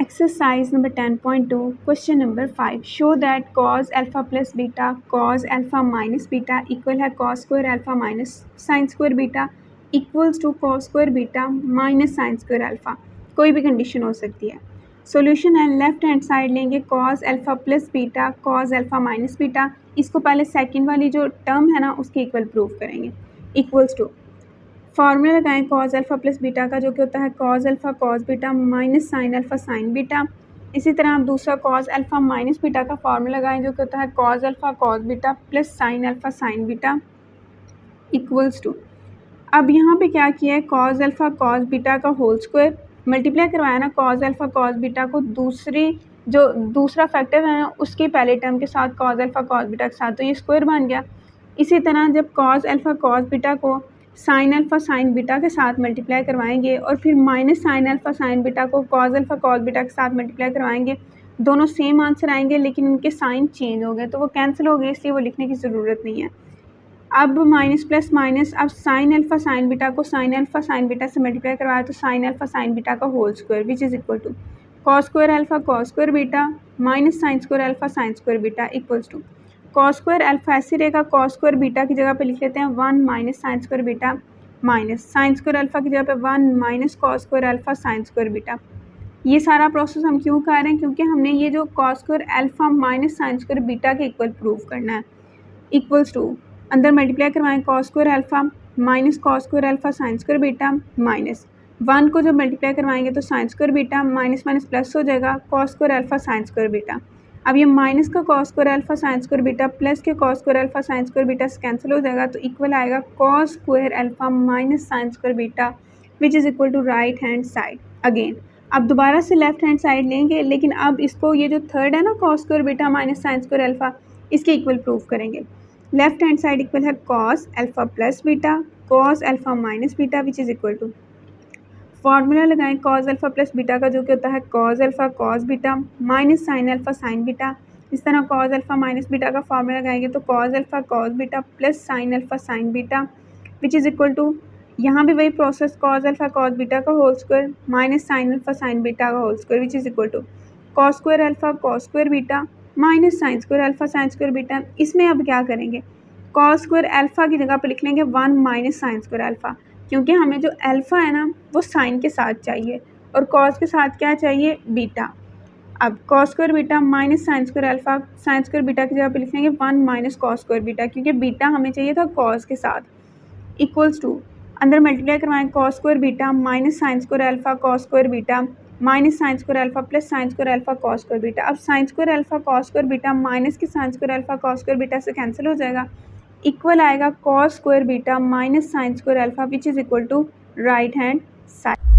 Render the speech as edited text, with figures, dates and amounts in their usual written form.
Exercise number 10.2, question number 5. Show that cos alpha plus beta cos alpha minus beta equal है cos square alpha minus sin square beta equals to cos square beta minus sin square alpha. कोई भी condition हो सकती है. Solution है, left hand side लेंगे cos alpha plus beta cos alpha minus beta. इसको पहले सेकेंड वाली जो टर्म है ना उसके इक्वल प्रूव करेंगे. इक्वल्स टू फॉर्मूला लगाएं cos अल्फ़ा प्लस बीटा का, जो कि होता है cos alpha cos beta minus sine alpha sine beta. इसी तरह आप दूसरा cos अल्फ़ा माइनस बीटा का फॉर्मूला लगाएं, जो कि होता है cos alpha cos beta plus sine alpha sine beta equals to. अब यहाँ पे क्या किया है, cos अल्फ़ा cos बीटा का होल स्क्वायर मल्टीप्लाई करवाया ना cos अल्फ़ा cos बीटा को दूसरा फैक्टर है ना उसके पहले टर्म के साथ cos अल्फ़ा cos बीटा के साथ, तो ये स्क्वायर बन गया. इसी तरह जब cos अल्फ़ा cos बीटा को साइन अल्फ़ा साइन बीटा के साथ मल्टीप्लाई करवाएंगे और फिर minus sine alpha sine beta को cos अल्फ़ा cos बीटा के साथ मल्टीप्लाई करवाएंगे, दोनों सेम आंसर आएंगे लेकिन इनके साइन चेंज हो गए, तो वो कैंसिल हो गए, इसलिए वो लिखने की ज़रूरत नहीं है. अब माइनस प्लस माइनस, अब साइन अल्फ़ा साइन बीटा को साइन अल्फ़ा साइन बीटा से मल्टीप्लाई करवाया तो साइन अल्फ़ा साइन बीटा का whole square which is equal to cos square alpha cos square beta minus sine square alpha sine square beta equals to cos square alpha ऐसे रहेगा, cos square beta की जगह पे लिख लेते हैं 1 minus sine square beta minus sine square alpha की जगह पे 1 माइनस cos square alpha sine square beta. ये सारा प्रोसेस हम क्यों कर रहे हैं, क्योंकि हमने ये जो cos square alpha minus sine square beta के इक्वल प्रूव करना है. इक्वल्स टू अंदर मल्टीप्लाई करवाएं cos square alpha minus cos square alpha sine square beta minus 1 को जब मल्टीप्लाई करवाएंगे तो sign square beta minus minus plus हो जाएगा cos square alpha sine square beta. अब ये माइनस का cos square alpha sine square beta plus के cos square alpha sine square beta से कैंसिल हो जाएगा, तो इक्वल आएगा cos square alpha minus sine square beta which is equal to right hand side. Again अब दोबारा से लेफ्ट हैंड साइड लेंगे, लेकिन अब इसको ये जो थर्ड है ना cos square beta minus sine square alpha, इसके इक्वल प्रूव करेंगे. लेफ्ट हैंड साइड इक्वल है cos alpha plus beta cos alpha minus beta which is equal to formula लगाएं cos अल्फ़ा प्लस बीटा का, जो कि होता है cos alpha cos beta minus sine alpha sine beta. इस तरह cos अल्फ़ा माइनस बीटा का फॉर्मूला लगाएंगे तो cos alpha cos beta plus sine alpha sine beta which is equal to, यहाँ भी वही process cos alpha cos beta का whole square minus sine alpha sine beta का whole square which is equal to cos square alpha cos square beta minus sine square alpha sine square beta. इसमें अब क्या करेंगे, cos square alpha की जगह पर लिख लेंगे 1 माइनस साइन स्क्वायर अल्फ़ा, क्योंकि हमें जो अल्फ़ा है ना वो साइन के साथ चाहिए और cos के साथ क्या चाहिए, बीटा. अब cos square beta minus sine square alpha, sine square beta की जगह पे लिख लेंगे 1 माइनस cos स्क्वायर बीटा, क्योंकि बीटा हमें चाहिए था cos के साथ. इक्वल्स टू अंदर मल्टीप्लाई करवाएं cos square beta minus sine square alpha cos square beta minus sine square alpha plus sine square alpha cos square beta. अब sine square alpha cos square beta minus के sine square alpha cos square beta से cancel हो जाएगा, equal आएगा cos square beta minus sine square alpha which is equal to right hand side.